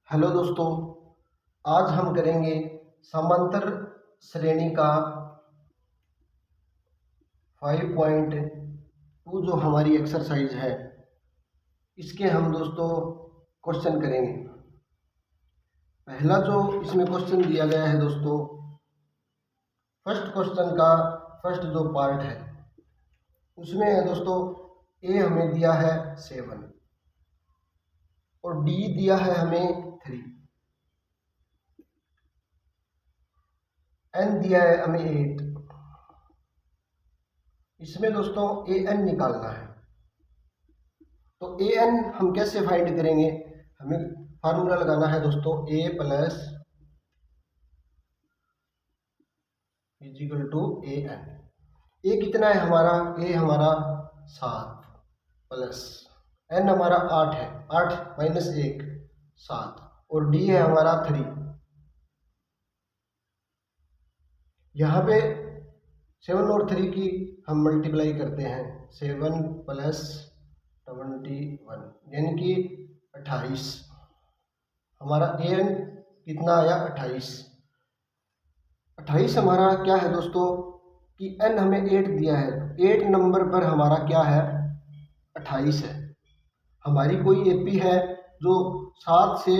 Hello दोस्तों, आज हम करेंगे समांतर श्रेणी का 5.2 जो हमारी एक्सरसाइज है। इसके हम दोस्तों क्वेश्चन करेंगे। पहला जो इसमें क्वेश्चन दिया गया है दोस्तों, फर्स्ट क्वेश्चन का फर्स्ट जो पार्ट है उसमें है दोस्तों, ए हमें दिया है 7 और डी दिया है हमें 3, एन दिया है हमें 8। इसमें दोस्तों ए एन निकालना है। तो ए एन हम कैसे फाइंड करेंगे? हमें फार्मूला लगाना है दोस्तों, a plus equal to a n. ए कितना है हमारा? ए हमारा 7 प्लस एन हमारा 8 है, 8 माइनस 1 7, और डी है हमारा 3। यहाँ पे 7 और 3 की हम मल्टीप्लाई करते हैं, 7 प्लस 21 यानी कि 28। हमारा ए एन कितना आया? 28। 28 हमारा क्या है दोस्तों कि एन हमें 8 दिया है, 8 नंबर पर हमारा क्या है? 28 है। हमारी कोई एपी है जो 7 से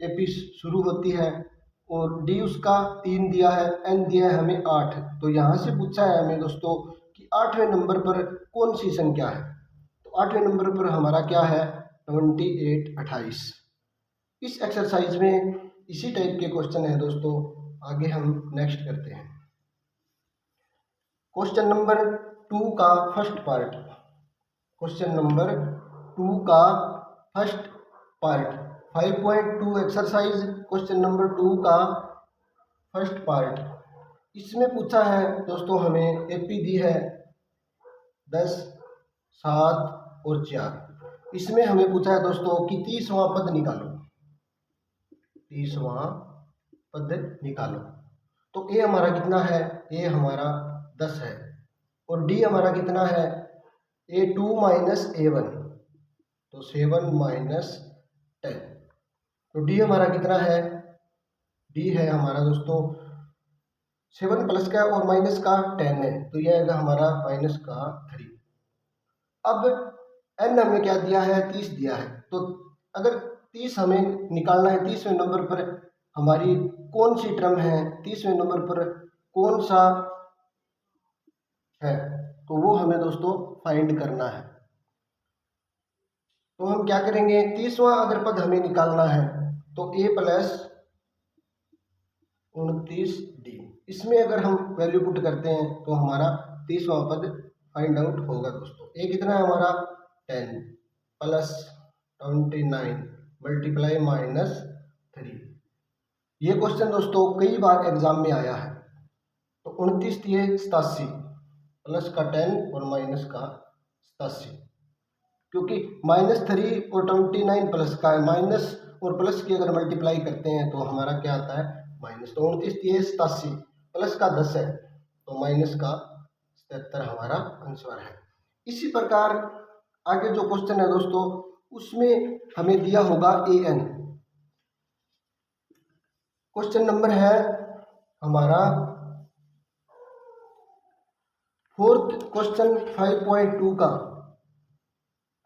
एपी शुरू होती है और डी उसका 3 दिया है, एन दिया है हमें 8। तो यहाँ से पूछा है हमें दोस्तों कि 8वें नंबर पर कौन सी संख्या है? तो 8वें नंबर पर हमारा क्या है? 28। इस एक्सरसाइज में इसी टाइप के क्वेश्चन है दोस्तों। आगे हम नेक्स्ट करते हैं। क्वेश्चन नंबर 2 का फर्स्ट पार्ट। क्वेश्चन नंबर 2 का first part 5.2 exercise question number 2 का फर्स्ट पार्ट। इसमें पूछा है दोस्तों, हमें एपी दी है 10, 7 और 4। इसमें हमें पूछा है दोस्तों कि 30वां पद निकालो। 30वां पद निकालो। तो ए हमारा कितना है? ए हमारा 10 है और डी हमारा कितना है? A2 माइनस A1, तो 7 माइनस 10। तो डी हमारा कितना है? डी है हमारा दोस्तों 7 प्लस का और माइनस का 10 है, तो यह आएगा हमारा माइनस का 3। अब एन हमें क्या दिया है? 30 दिया है। तो अगर 30 हमें निकालना है, 30वें नंबर पर हमारी कौन सी टर्म है, 30वें नंबर पर कौन सा है, तो वो हमें दोस्तों फाइंड करना है। तो हम क्या करेंगे? 30वां अगर पद हमें निकालना है तो ए प्लस 29D, इसमें अगर हम वैल्यू पुट करते हैं तो हमारा 30वां पद फाइंड आउट होगा दोस्तों। ए कितना है हमारा? 10 प्लस 29 मल्टीप्लाई माइनस 3। ये क्वेश्चन दोस्तों कई बार एग्जाम में आया है। तो 29 दिए 87 प्लस का 10 और माइनस का 87, क्योंकि -3 और 29 प्लस का है, माइनस और प्लस की अगर मल्टीप्लाई करते हैं तो हमारा क्या आता है? माइनस। तो 29 दिए 87 प्लस का 10 है, तो माइनस का 77 हमारा आंसर है। इसी प्रकार आगे जो क्वेश्चन है दोस्तों, उसमें हमें दिया होगा ए एन। क्वेश्चन नंबर है हमारा फोर्थ क्वेश्चन 5.2 का।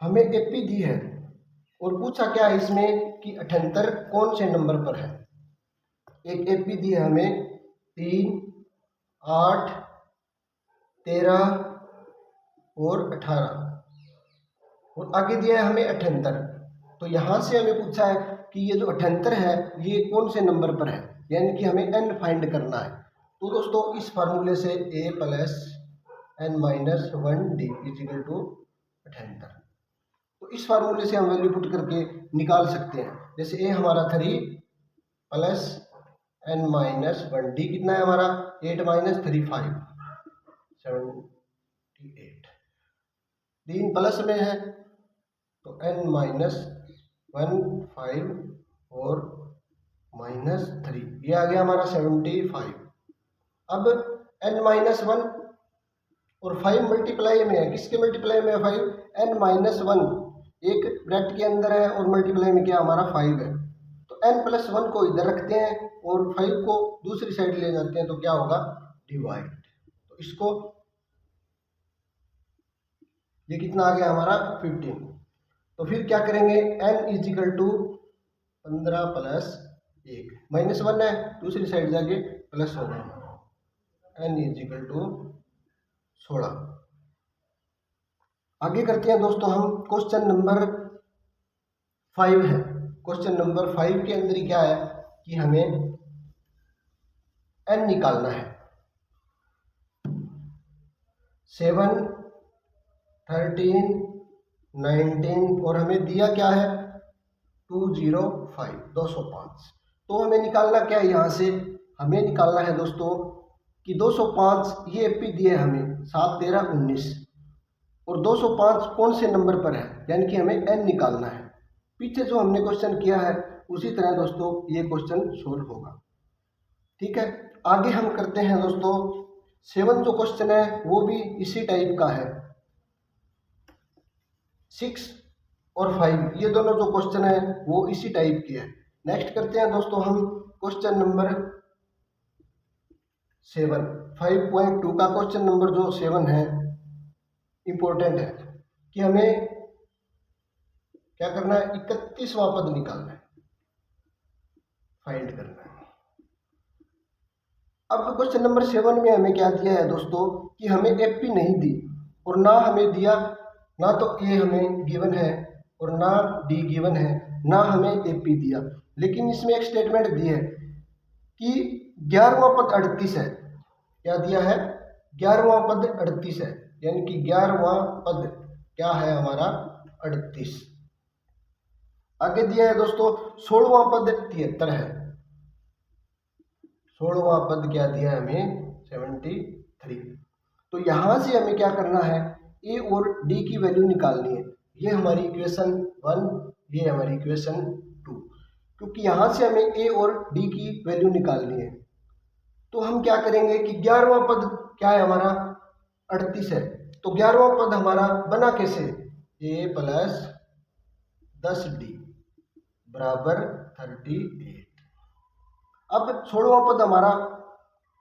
हमें एपी दी है और पूछा क्या है इसमें कि 78 कौन से नंबर पर है। एक एपी दी है हमें 3, 8, 13 और 18, और आगे दिया है हमें 78। तो यहाँ से हमें पूछा है कि ये जो 78 है ये कौन से नंबर पर है, यानी कि हमें एन फाइंड करना है। तो दोस्तों इस फार्मूले से a plus n minus 1D is equal to 78। तो इस फार्मूले से हम वैल्यू पुट करके निकाल सकते हैं। जैसे ए हमारा 3 प्लस एन माइनस 1D कितना है हमारा? 8 माइनस 3 5 78। 3 प्लस में है तो एन माइनस 1 5 और माइनस 3, ये आ गया हमारा 75। अब एन माइनस 1 और 5 मल्टीप्लाई में है, किसके मल्टीप्लाई में है? 5 एन माइनस 1 एक ब्रैकेट के अंदर है और मल्टीप्लाई में क्या हमारा 5 है, तो n+1 को इधर रखते हैं और 5 को दूसरी साइड ले जाते हैं तो क्या होगा, डिवाइड। तो इसको, ये कितना आ गया हमारा 15। तो फिर क्या करेंगे, n = 15 + 1, -1 है दूसरी साइड जाके प्लस होगा, n = 16। आगे करते हैं दोस्तों हम, क्वेश्चन नंबर 5 है। क्वेश्चन नंबर 5 के अंदर ही क्या है कि हमें n निकालना है। 7, 13, 19 और हमें दिया क्या है 205, 205। तो हमें निकालना क्या है, यहाँ से हमें निकालना है दोस्तों कि 205 ये एपी दिए हमें 7, 13, 19 और 205 कौन से नंबर पर है, यानी कि हमें n निकालना है। पीछे जो हमने क्वेश्चन किया है उसी तरह दोस्तों ये क्वेश्चन सोल्व होगा। ठीक है, आगे हम करते हैं दोस्तों 7 जो क्वेश्चन है वो भी इसी टाइप का है। 6 और 5 ये दोनों जो क्वेश्चन है वो इसी टाइप के हैं। नेक्स्ट करते हैं दोस्तों हम क्वेश्चन नंबर 7, 5.2 का क्वेश्चन नंबर जो 7 है इंपॉर्टेंट है कि हमें क्या करना है, 31वां पद निकालना है, फाइंड करना है। अब क्वेश्चन नंबर 7 में हमें क्या दिया है दोस्तों कि हमें एपी नहीं दी और ना हमें दिया, ना तो ए हमें गिवन है और ना डी गिवन है, ना हमें एपी दिया। लेकिन इसमें एक स्टेटमेंट दी है कि 11वां पद 38 है। क्या दिया है, 11वां पद 38 है, यानी कि 11वां पद क्या है हमारा 38। आगे दिया है दोस्तों 16वां पद 73 है। 16वां पद क्या दिया है हमें 73। तो यहां से हमें क्या करना है, ए और डी की वैल्यू निकालनी है। ये हमारी इक्वेशन 1, ये हमारी इक्वेशन 2, क्योंकि यहां से हमें ए और डी की वैल्यू निकालनी है। तो हम क्या करेंगे कि 11वां पद क्या है हमारा 38 है, तो 11वां पद हमारा बना कैसे, a + 10d = 38। अब 16वां पद हमारा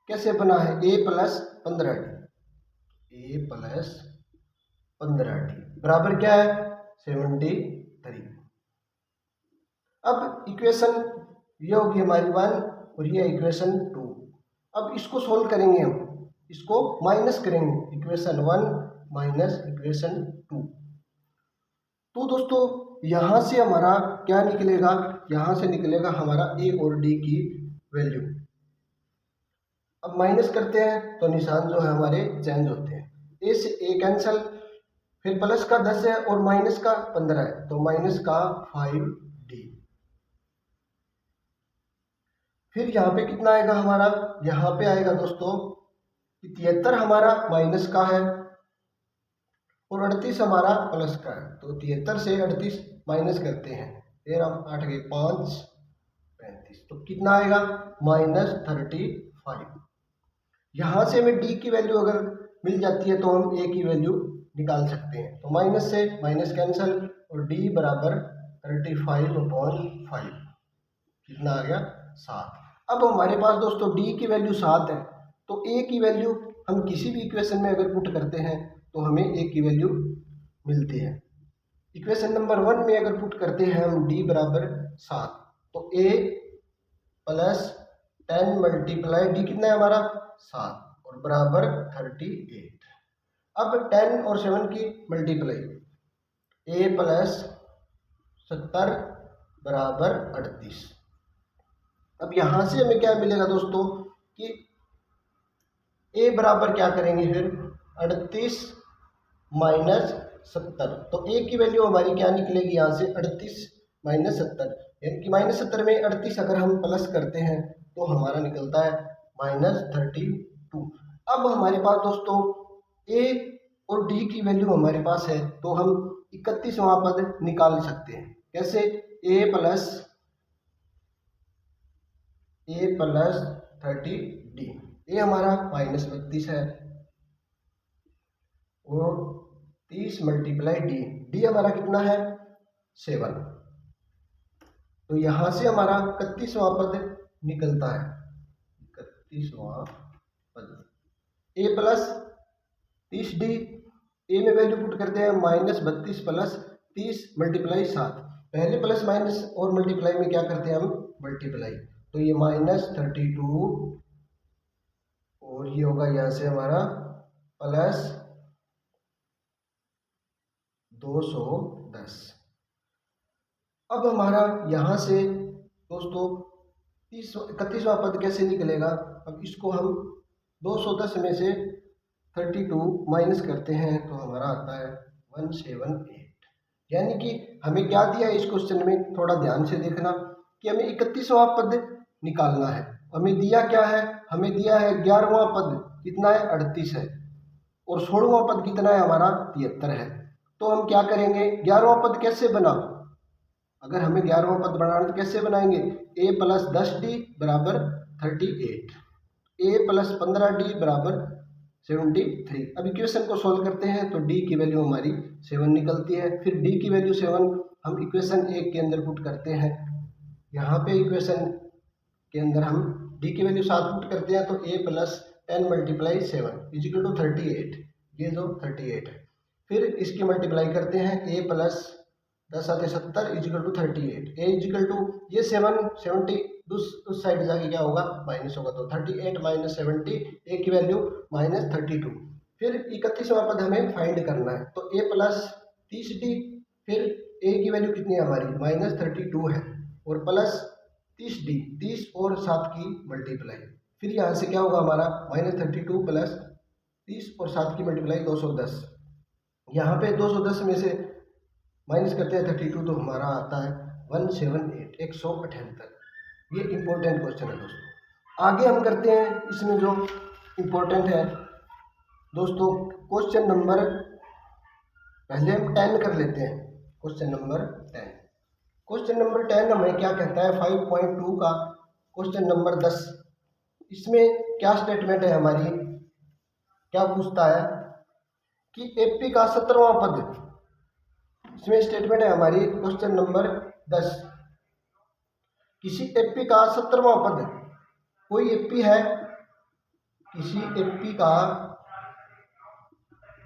कैसे बना है, a + 15d, a + 15d बराबर क्या है 73। अब इक्वेशन ये होगी हमारी 1 और ये इक्वेशन 2। अब इसको सोल्व करेंगे हम, इसको माइनस करेंगे, इक्वेशन 1 माइनस इक्वेशन 2। तो दोस्तों यहाँ से हमारा क्या निकलेगा, यहाँ से निकलेगा हमारा ए और डी की वैल्यू। अब माइनस करते हैं तो निशान जो है हमारे चेंज होते हैं, ए से ए कैंसल, फिर प्लस का 10 है और माइनस का 15 है तो माइनस का 5d। फिर यहाँ पे कितना आएगा हमारा, यहाँ पे आएगा दोस्तों 73 हमारा माइनस का है और 38 हमारा प्लस का है। तो 73 से 38 माइनस करते हैं, 13 8 के 5 35, तो कितना आएगा -35। यहाँ से हमें डी की वैल्यू अगर मिल जाती है तो हम ए की वैल्यू निकाल सकते हैं। तो माइनस से माइनस कैंसल और डी बराबर 35/5, कितना आ गया 7। अब हमारे पास दोस्तों डी की वैल्यू 7 है, तो ए की वैल्यू हम किसी भी इक्वेशन में अगर पुट करते हैं तो हमें ए की वैल्यू मिलती है। इक्वेशन नंबर 1 में अगर पुट करते हैं हम डी बराबर 7, तो ए + 10 × डी कितना है हमारा 7 और बराबर 38। अब 10 और 7 की मल्टीप्लाई, a + 70 बराबर 38। अब यहाँ से हमें क्या मिलेगा दोस्तों कि a बराबर क्या करेंगे फिर 38 - 70, तो a की वैल्यू हमारी क्या निकलेगी यहाँ से 38 - 70, यानी कि -70 में 38 अगर हम प्लस करते हैं तो हमारा निकलता है -32। अब हमारे पास दोस्तों a और d की वैल्यू हमारे पास है तो हम 31वां पद निकाल सकते हैं। कैसे, a + 30d, ये हमारा -32 है और 30 × d, डी हमारा कितना है 7, तो यहाँ से हमारा 31वां पद निकलता है, 31वां पद ए प्लस 30d, ए में वैल्यू पुट करते हैं -32 प्लस 30 मल्टीप्लाई 7। पहले प्लस माइनस और मल्टीप्लाई में क्या करते हैं हम, मल्टीप्लाई, तो ये -32 और ये होगा यहाँ से हमारा प्लस 210। अब हमारा यहाँ से दोस्तों 31वां पद कैसे निकलेगा। अब इसको हम 210 में से 32 माइनस करते हैं तो हमारा आता है 178। यानी कि हमें क्या दिया है इस क्वेश्चन में, थोड़ा ध्यान से देखना कि हमें 31वां पद निकालना है। हमें दिया क्या है, हमें दिया है 11वां पद कितना है, 38 है, और 16वां पद कितना है हमारा, 73 है। तो हम क्या करेंगे, 11वां पद कैसे बना, अगर हमें 11वां पद बनाना तो कैसे बनाएंगे, a प्लस 10d बराबर 38, a प्लस 15d बराबर 73। अब इक्वेशन को सॉल्व करते हैं तो d की वैल्यू हमारी 7 निकलती है। फिर d की वैल्यू 7 हम इक्वेशन 1 के अंदर पुट करते हैं। यहाँ पे इक्वेशन के अंदर हम d की वैल्यू 7 पुट करते हैं तो a plus 10 multiply 7 is equal to 38, ये जो 38 है। फिर इसकी मल्टीप्लाई करते हैं a प्लस 10 आते 70 is equal to 38, a is equal to ये 70 उस साइड जाके क्या होगा, माइनस होगा, तो 38 माइनस 70, a की वैल्यू -32। फिर 31वां पद हमें फाइंड करना है तो a प्लस 30d, फिर a की वैल्यू कितनी है हमारी -32 है, और प्लस 30d, 30 और 7 की मल्टीप्लाई, फिर यहाँ से क्या होगा हमारा -32 प्लस 30 और 7 की मल्टीप्लाई 210। यहाँ पे 210 में से माइनस करते हैं 32 तो हमारा आता है 178, 178। ये इम्पोर्टेंट क्वेश्चन है दोस्तों। आगे हम करते हैं इसमें जो इम्पोर्टेंट है दोस्तों, क्वेश्चन नंबर, पहले हम 10 कर लेते हैं। क्वेश्चन नंबर 10, क्वेश्चन नंबर 10 हमें क्या कहता है, 5.2 का क्वेश्चन नंबर 10। इसमें क्या स्टेटमेंट है हमारी, क्या पूछता है कि एपी का 17वां पद, इसमें स्टेटमेंट है हमारी क्वेश्चन नंबर 10, किसी एपी का 17वां पद, कोई एपी है, किसी एपी का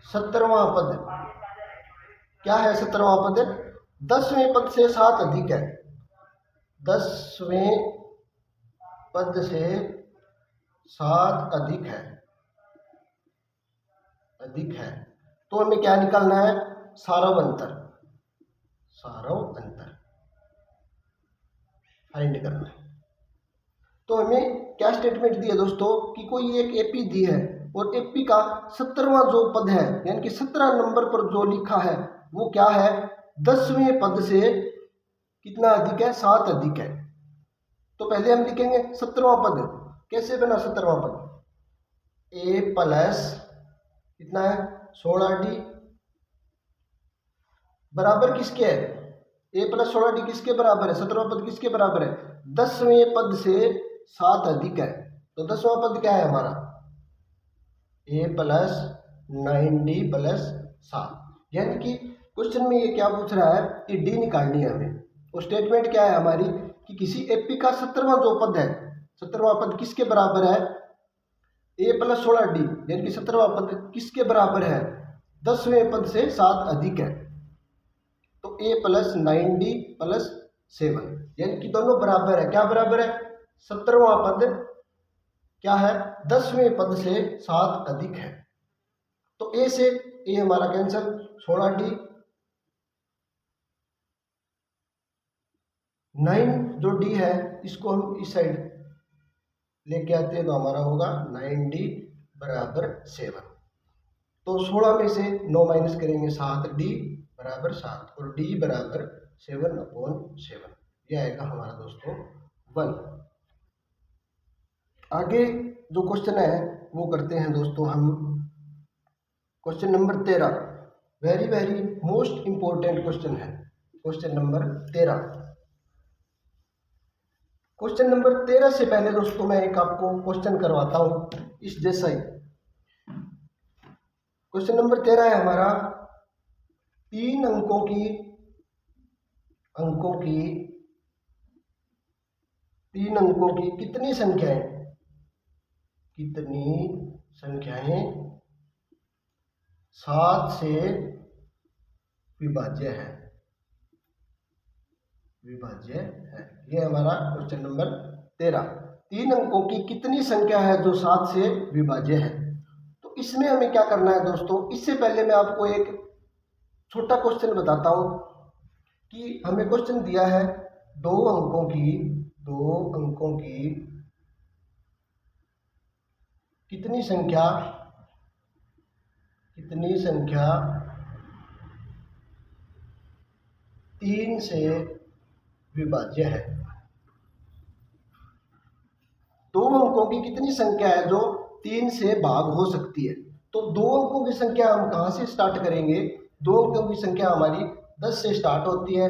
17वां पद, क्या है 17वां पद, 10वें पद से 7 अधिक है, 10वें पद से 7 अधिक है, अधिक है, तो हमें क्या निकालना है, सारव अंतर, सारव अंतर फाइंड करना है। तो हमें क्या स्टेटमेंट दी है दोस्तों कि कोई एक एपी दी है और एपी का 17वां जो पद है, यानी कि 17 नंबर पर जो लिखा है वो क्या है, 10वें पद से कितना अधिक है, 7 अधिक है। तो पहले हम लिखेंगे 17वां पद, कैसे बना 17वां पद, a प्लस कितना है 16d बराबर किसके है, a प्लस 16d किसके बराबर है, 17वां पद किसके बराबर है, 10वें पद से 7 अधिक है। तो 10वां पद क्या है हमारा, a प्लस 9d प्लस 7, यानी कि क्वेश्चन में ये क्या पूछ रहा है कि d निकालनी है हमें। और स्टेटमेंट क्या है हमारी कि किसी एपी का 17वां जो पद है, 17वां पद किसके बराबर है, a प्लस 16d, यानी कि 17वां पद किसके बराबर है, 10वें पद से 7 अधिक है। तो a प्लस 9d प्लस 7, यानी कि दोनों बराबर है, क्या बराबर है, 17वां पद क्या है, 10वें पद से 7 अधिक है। तो a से a हमारा कैंसिल, 16d, 9 जो d है इसको हम इस साइड लेके आते हैं तो हमारा होगा 9d बराबर 7। तो 16 में से 9 माइनस करेंगे 7d बराबर 7 और d बराबर 7/7, यह आएगा हमारा दोस्तों 1। आगे जो क्वेश्चन है वो करते हैं दोस्तों हम, question number 13, very very most important question है, क्वेश्चन नंबर 13। क्वेश्चन नंबर 13 से पहले दोस्तों मैं एक आपको क्वेश्चन करवाता हूं इस जैसा ही। क्वेश्चन नंबर 13 है हमारा, 3 अंकों की 3 अंकों की कितनी संख्याएं 7 से विभाज्य है। ये हमारा क्वेश्चन नंबर 13। 3 अंकों की कितनी संख्या है जो 7 से विभाज्य है। तो इसमें हमें क्या करना है दोस्तों, इससे पहले मैं आपको एक छोटा क्वेश्चन बताता हूं कि हमें क्वेश्चन दिया है 2 अंकों की कितनी संख्या 3 से विभाज्य है। 2 अंकों की कितनी संख्या है जो 3 से भाग हो सकती है। तो 2 अंकों की संख्या हम कहां से स्टार्ट करेंगे। 2 अंकों की संख्या हमारी 10 से स्टार्ट होती है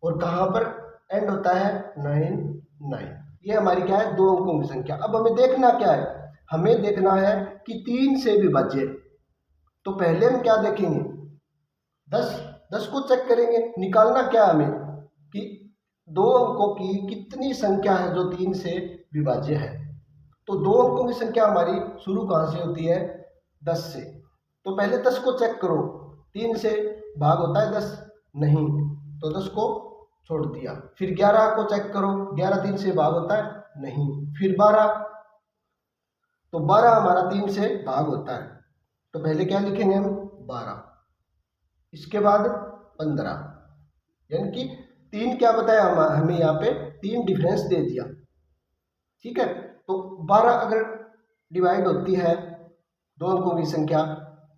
और कहां पर एंड होता है 9। ये हमारी क्या है 2 अंकों की संख्या। अब हमें देखना क्या है, हमें देखना है कि 3 से विभाज्य। तो पहले हम क्या देखेंगे 10 को चेक करेंगे। निकालना क्या हमें कि 2 अंकों की कितनी संख्या है जो 3 से विभाज्य है। तो 2 अंकों की संख्या हमारी शुरू कहां से होती है 10 से। तो पहले 10 को चेक करो, 3 से भाग होता है 10 नहीं, तो 10 को छोड़ दिया। फिर 11 को चेक करो, 11 3 से भाग होता है नहीं। फिर 12, तो 12 हमारा 3 से भाग होता है। तो पहले क्या लिखेंगे हम 12, इसके बाद 15, यानी कि 3 क्या बताया हमें यहाँ पे 3 डिफरेंस दे दिया। ठीक है, तो 12 अगर डिवाइड होती है 2 अंकों की संख्या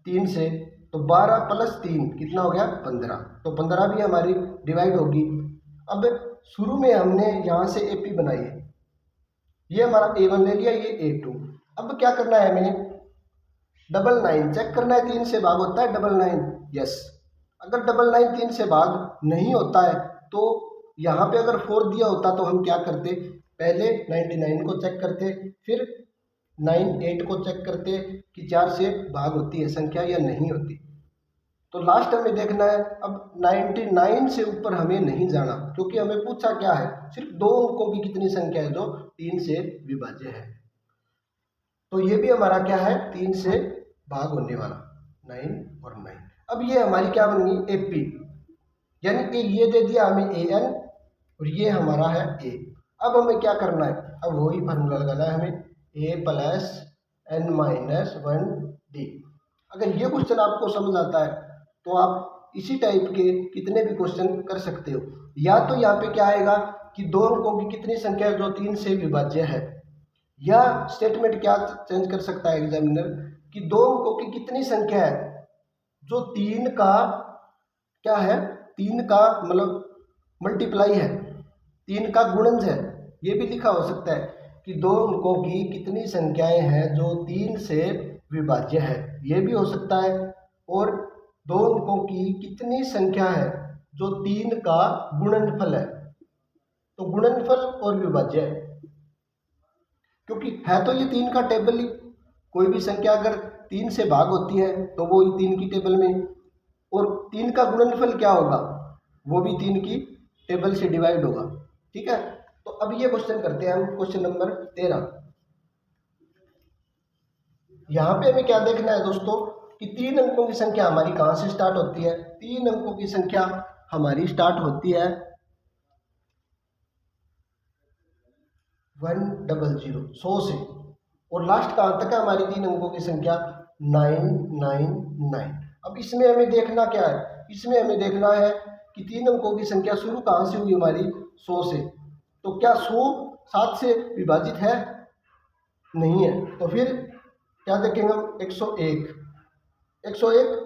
3 से, तो 12 प्लस 3 कितना हो गया 15। तो 15 भी हमारी डिवाइड होगी। अब शुरू में हमने यहाँ से AP बनाई है, ये हमारा A1 ले लिया, ये A2। अब क्या करना है हमें 99 चेक करना है। 3 से भाग होता है 99, यस। अगर 99 3 से भाग नहीं होता है तो यहाँ पे अगर 4 दिया होता तो हम क्या करते, पहले 99 को चेक करते, फिर 98 को चेक करते कि 4 से भाग होती है संख्या या नहीं होती। तो लास्ट हमें देखना है। अब 99 से ऊपर हमें नहीं जाना, क्योंकि हमें पूछा क्या है सिर्फ 2 अंकों की कितनी संख्या है जो 3 से विभाज्य है। तो ये भी हमारा क्या है 3 से भाग होने वाला 9 और 9। अब ये हमारी क्या बन गई AP, यानी कि ये दे दिया हमें AN और ये हमारा है A। अब हमें क्या करना है, अब वही फार्मूला लगाना है हमें A plus N minus 1D। अगर ये क्वेश्चन आपको समझ आता है तो आप इसी टाइप के कितने भी क्वेश्चन कर सकते हो। या तो यहाँ पे क्या आएगा कि 2 अंकों की कितनी संख्या जो 3 से विभाज्य है, या स्टेटमेंट क्या चेंज कर सकता है एग्जामिनर कि 2 अंकों की कितनी संख्या है जो 3 का क्या है 3 का मतलब मल्टीप्लाई है, 3 का गुणज है। ये भी लिखा हो सकता है कि 2 अंकों की कितनी संख्याएं हैं जो 3 से विभाज्य है, ये भी हो सकता है। और 2 अंकों की कितनी संख्या है जो 3 का गुणनफल है। तो गुणनफल और विभाज्य है, क्योंकि है तो ये 3 का टेबल ही। कोई भी संख्या अगर 3 से भाग होती है तो वो ही 3 की टेबल में, और 3 का गुणनफल क्या होगा वो भी 3 की टेबल से डिवाइड होगा। ठीक है, तो अब ये क्वेश्चन करते हैं हम, क्वेश्चन नंबर 13। यहाँ पे हमें क्या देखना है दोस्तों कि 3 अंकों की संख्या हमारी कहाँ से स्टार्ट होती है। 3 अंकों की संख्या हमारी स्टार्ट होती है 100 से, और लास्ट कहाँ तक है हमारी 3 अंकों की संख्या 999। अब इसमें हमें देखना क्या है, इसमें हमें देखना है कि 3 अंकों की संख्या शुरू कहाँ से हुई हमारी 100 से। तो क्या 100 7 से विभाजित है, नहीं है। तो फिर क्या देखेंगे हम 101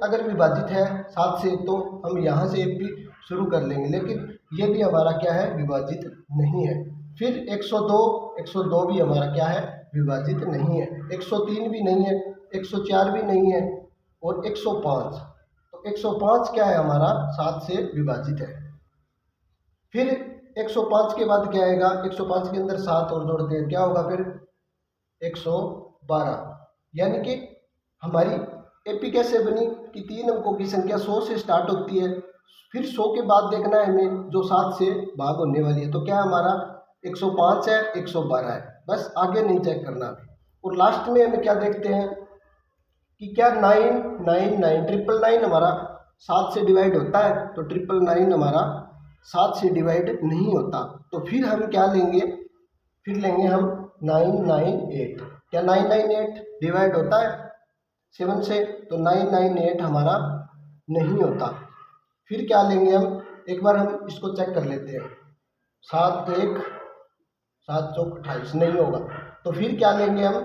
अगर विभाजित है 7 से तो हम यहाँ से AP शुरू कर लेंगे, लेकिन ये भी हमारा क्या है विभाजित नहीं है। फिर 102 भी हमारा क्या है विभाजित नहीं है। 103 भी नहीं है, 104 भी नहीं है, और 105। तो 105 क्या है हमारा 7 से विभाजित है। फिर 105 के बाद क्या आएगा, 105 के अंदर 7 और जोड़ते हैं, क्या होगा फिर 112। यानी कि हमारी AP कैसे बनी कि 3 अंकों की संख्या 100 से स्टार्ट होती है, फिर 100 के बाद देखना है हमें जो 7 से भाग होने वाली है। तो क्या हमारा 105 है, 112 है, बस आगे नहीं चेक करना अभी। और लास्ट में हमें क्या देखते हैं कि क्या 999 999 हमारा 7 से डिवाइड होता है, तो 999 हमारा 7 से डिवाइड नहीं होता। तो फिर हम क्या लेंगे, फिर लेंगे हम 998। क्या 998 डिवाइड होता है 7 से, तो 998 हमारा नहीं होता। फिर क्या लेंगे हम, एक बार हम इसको चेक कर लेते हैं। 7 1 7 चौक 28 नहीं होगा, तो फिर क्या लेंगे हम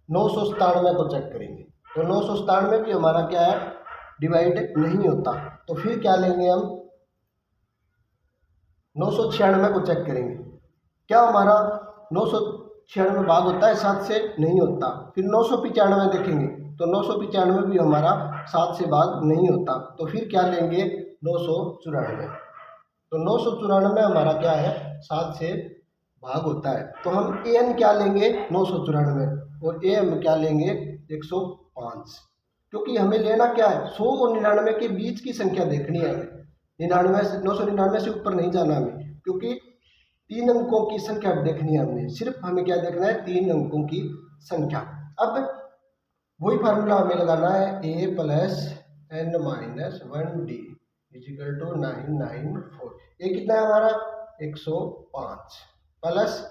997 को चेक करेंगे, तो 997 भी हमारा क्या है, डिवाइड नहीं होता। तो फिर क्या लेंगे हम 996 को चेक करेंगे, क्या हमारा 996 भाग होता है 7 से, नहीं होता। फिर 995 देखेंगे, तो 995 भी हमारा 7 से भाग नहीं होता। तो फिर क्या लेंगे 994, तो 994 हमारा क्या है, 7 से भाग होता है। तो हम an क्या लेंगे 994 और am क्या लेंगे 105, क्योंकि हमें लेना क्या है 100 और 99 के बीच की संख्या देखनी है हमें। 999 से ऊपर नहीं जाना हमें, क्योंकि 3 अंकों की संख्या देखनी है हमने। सिर्फ हमें क्या देखना है, 3 अंकों की संख्या। अब वही फार्मूला हमें लगाना है, a plus n minus 1d is equal to 994। ये कितना है हमारा 105 प्लस,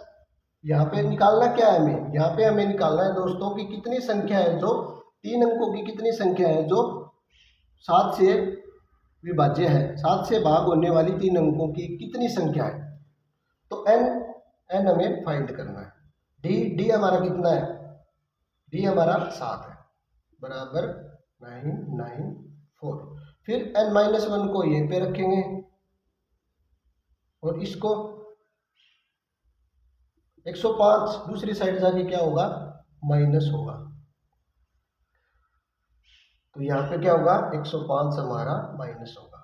यहाँ पे निकालना क्या है हमें, यहाँ पे हमें निकालना है दोस्तों कि कितनी संख्या है जो 3 अंकों की कितनी संख्या है जो 7 से विभाज्य है, 7 से भाग होने वाली 3 अंकों की कितनी संख्या है। तो n हमें फाइंड करना है। d हमारा कितना है, d हमारा 7 है, बराबर 994। फिर n-1 को ये पे रखेंगे और इसको 105 दूसरी साइड जाके क्या होगा, माइनस होगा। तो यहाँ पे क्या होगा 105 हमारा माइनस होगा।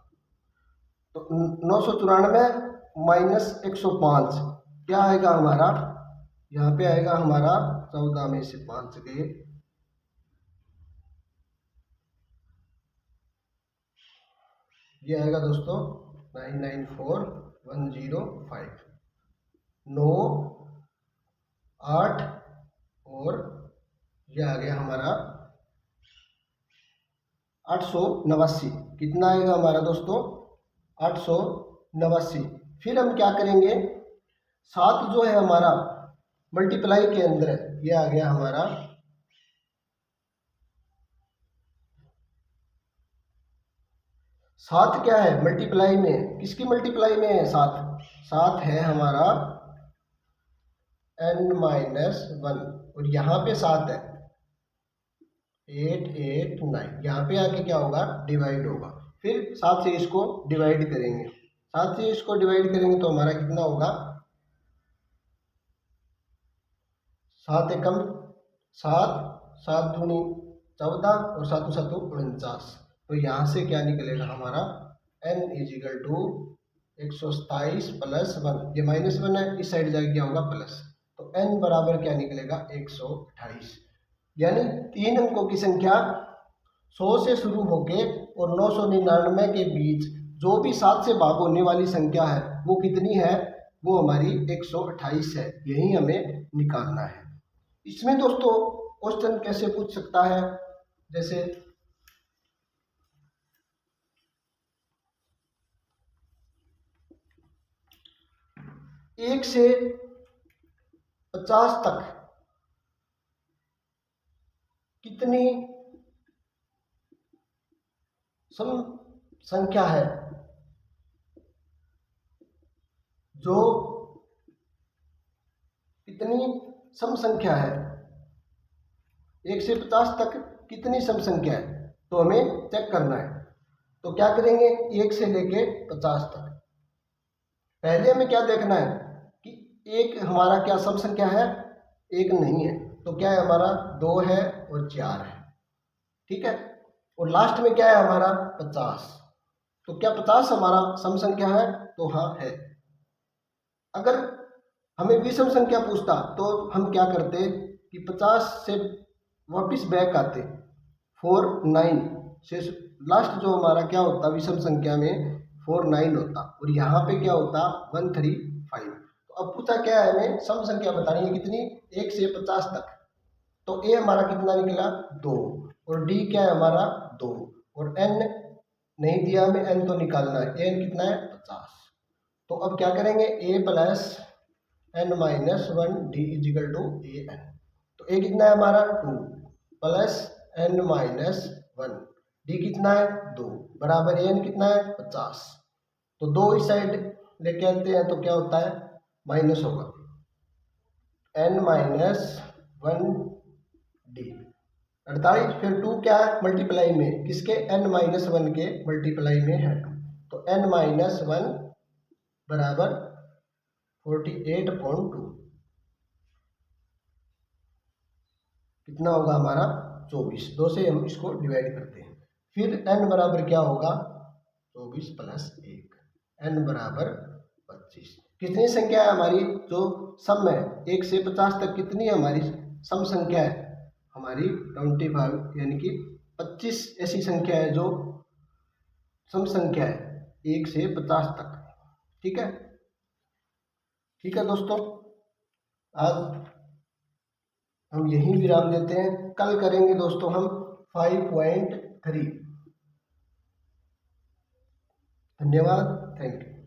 तो 994 माइनस 105 क्या आएगा हमारा, यहाँ पे आएगा हमारा 14 में से 5 गए, ये आएगा दोस्तों 994105, 9 8 और ये आ गया हमारा 889। कितना आएगा हमारा दोस्तों 889। फिर हम क्या करेंगे, 7 जो है हमारा मल्टीप्लाई के अंदर है, ये आ गया हमारा 7 क्या है मल्टीप्लाई में, किसकी मल्टीप्लाई में है 7 है हमारा n-1 और यहाँ पे 7 है 8 8 9, यहाँ पे आके क्या होगा डिवाइड होगा। फिर 7 से इसको डिवाइड करेंगे, 7 से इसको डिवाइड करेंगे तो हमारा कितना होगा 7 एकम 7, 7 दूनी 14 और 7 7 49। तो यहाँ से क्या निकलेगा हमारा n इजिकल टू 127 प्लस 1, ये -1 है, इस साइड जाके क्या होगा प्लस, तो n बराबर क्या निकलेगा 128। यानी 3 अंकों की संख्या 100 से शुरू होके और 999 के बीच जो भी 7 से भाग होने वाली संख्या है वो कितनी है, वो हमारी 128 है। यही हमें निकालना है। इसमें दोस्तों क्वेश्चन कैसे पूछ सकता है, जैसे एक से 50 तक कितनी सम संख्या है जो कितनी सम संख्या है, 1 से 50 तक कितनी सम संख्या है, तो हमें चेक करना है। तो क्या करेंगे 1 से लेके 50 तक, पहले हमें क्या देखना है कि एक हमारा क्या सम संख्या है, एक नहीं है, तो क्या है हमारा 2 है और 4 है, ठीक है। और लास्ट में क्या है हमारा 50, तो क्या 50 हमारा सम संख्या है, तो हाँ है। अगर हमें विषम संख्या पूछता तो हम क्या करते कि 50 से वापस बैक आते, 4 9 से लास्ट जो हमारा क्या होता विषम संख्या में 4 9 होता और यहाँ पे क्या होता 1 3 5। तो तो अब पूछा क्या है, हमें सम संख्या बतानी है कितनी, 1 से 50 तक। तो ए हमारा कितना निकला 2, और डी क्या है हमारा 2, और एन नहीं दिया हमें, एन तो निकालना है, एन कितना है 50। तो अब क्या करेंगे, a plus n minus 1 d equal to a n. तो ए कितना है हमारा 2 प्लस एन माइनस 1, डी कितना है 2 बराबर एन कितना है 50। तो 2 इस साइड लेके आते हैं तो क्या होता है, माइनस होगा, एन माइनस 1 डी 48। फिर 2 क्या है मल्टीप्लाई में किसके, एन माइनस 1 के मल्टीप्लाई में है 2, तो एन माइनस 1 बराबर 48.2, कितना होगा हमारा 24। 2 से हम इसको डिवाइड करते हैं, फिर n बराबर क्या होगा 24 प्लस 1, n बराबर 25। कितनी संख्या है हमारी जो सम है, 1 से 50 तक कितनी है हमारी सम संख्या है हमारी 25, यानी कि 25 ऐसी संख्या है जो सम संख्या है 1 से 50 तक। ठीक है, ठीक है दोस्तों, आज हम यहीं विराम देते हैं। कल करेंगे दोस्तों हम 5.3। धन्यवाद, थैंक यू।